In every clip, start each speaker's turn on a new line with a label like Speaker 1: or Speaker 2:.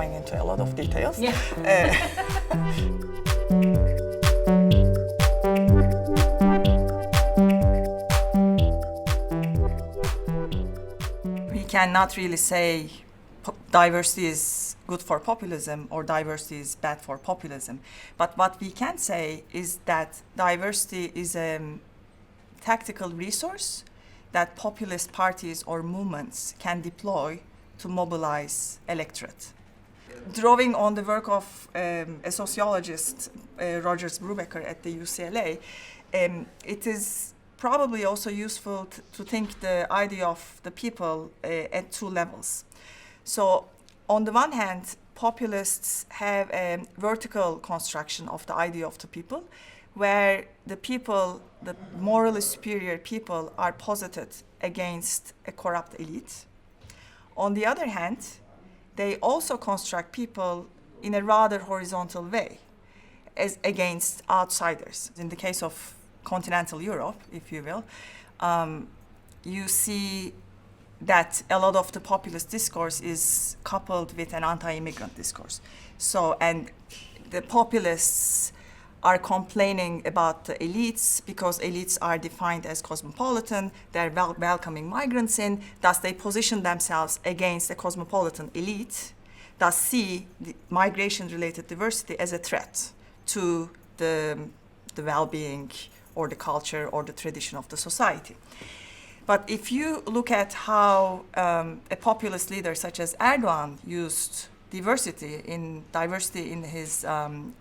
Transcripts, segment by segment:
Speaker 1: going into a lot of details.
Speaker 2: Yeah.
Speaker 1: We cannot really say diversity is good for populism or diversity is bad for populism. But what we can say is that diversity is a tactical resource that populist parties or movements can deploy to mobilize electorate. Drawing on the work of a sociologist, Rogers Brubaker at the UCLA, it is probably also useful to think the idea of the people at two levels. So on the one hand, populists have a vertical construction of the idea of the people, where the people, the morally superior people, are posited against a corrupt elite. On the other hand, they also construct people in a rather horizontal way, as against outsiders. In the case of continental Europe, if you will, you see that a lot of the populist discourse is coupled with an anti-immigrant discourse. So, and the populists are complaining about the elites because elites are defined as cosmopolitan, they're welcoming migrants in, thus they position themselves against the cosmopolitan elite, thus see the migration-related diversity as a threat to the well-being or the culture or the tradition of the society. But if you look at how a populist leader such as Erdogan used diversity in his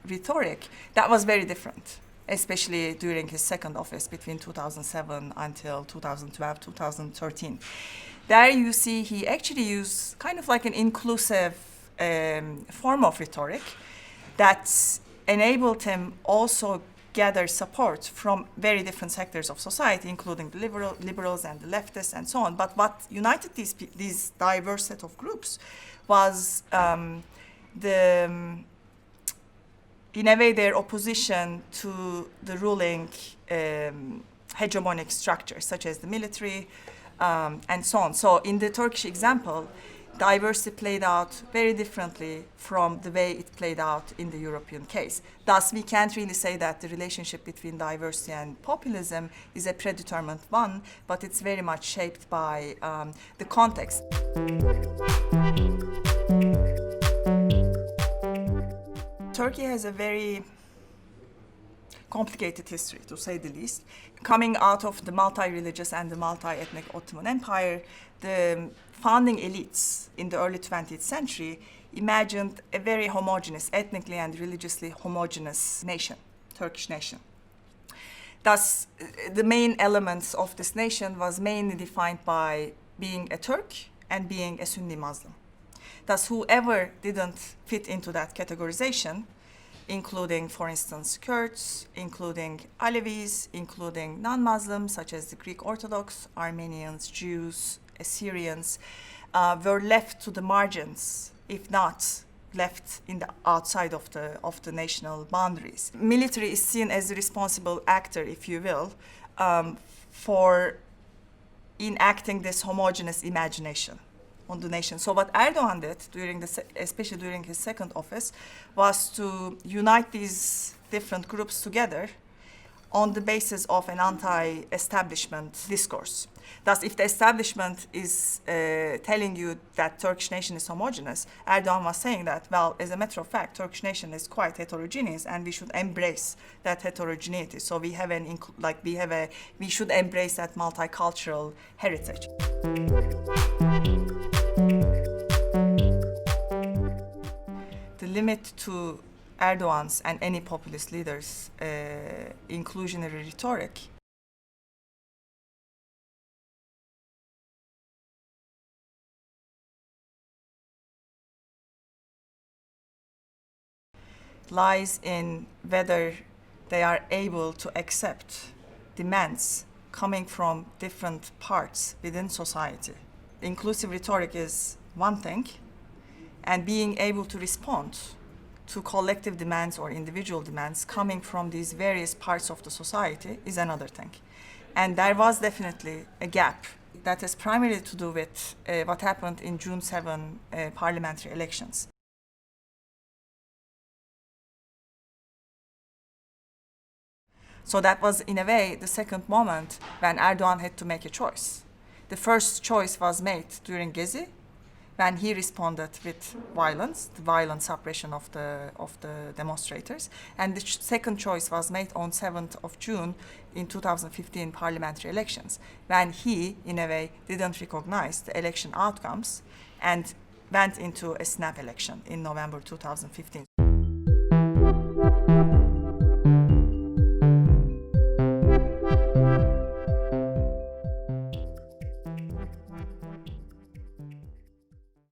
Speaker 1: rhetoric, that was very different, especially during his second office between 2007 until 2012, 2013. There you see he actually used kind of like an inclusive form of rhetoric that enabled him also gather support from very different sectors of society, including the liberals and the leftists and so on. But what united these diverse set of groups was in a way, their opposition to the ruling hegemonic structures, such as the military and so on. So in the Turkish example, diversity played out very differently from the way it played out in the European case. Thus, we can't really say that the relationship between diversity and populism is a predetermined one, but it's very much shaped by the context. Turkey has a very complicated history, to say the least. Coming out of the multi-religious and the multi-ethnic Ottoman Empire, the founding elites in the early 20th century imagined a very homogeneous, ethnically and religiously homogeneous nation, Turkish nation. Thus, the main elements of this nation was mainly defined by being a Turk and being a Sunni Muslim. Thus, whoever didn't fit into that categorization, including, for instance, Kurds, including Alevis, including non-Muslims, such as the Greek Orthodox, Armenians, Jews, Assyrians, were left to the margins, if not left in the outside of the national boundaries. Military is seen as the responsible actor, if you will, for enacting this homogeneous imagination on the nation. So what Erdogan did, especially during his second office, was to unite these different groups together on the basis of an anti-establishment discourse. Thus, if the establishment is telling you that Turkish nation is homogeneous, Erdogan was saying that, well, as a matter of fact, Turkish nation is quite heterogeneous, and we should embrace that heterogeneity. So we should embrace that multicultural heritage. The limit to Erdogan's and any populist leaders' inclusionary rhetoric lies in whether they are able to accept demands coming from different parts within society. Inclusive rhetoric is one thing, and being able to respond to collective demands or individual demands coming from these various parts of the society is another thing. And there was definitely a gap that has primarily to do with what happened in June 7 parliamentary elections. So that was, in a way, the second moment when Erdogan had to make a choice. The first choice was made during Gezi, when he responded with violence, the violent suppression of the demonstrators. And the second choice was made on 7th of June in 2015 parliamentary elections, when he, in a way, didn't recognize the election outcomes and went into a snap election in November 2015.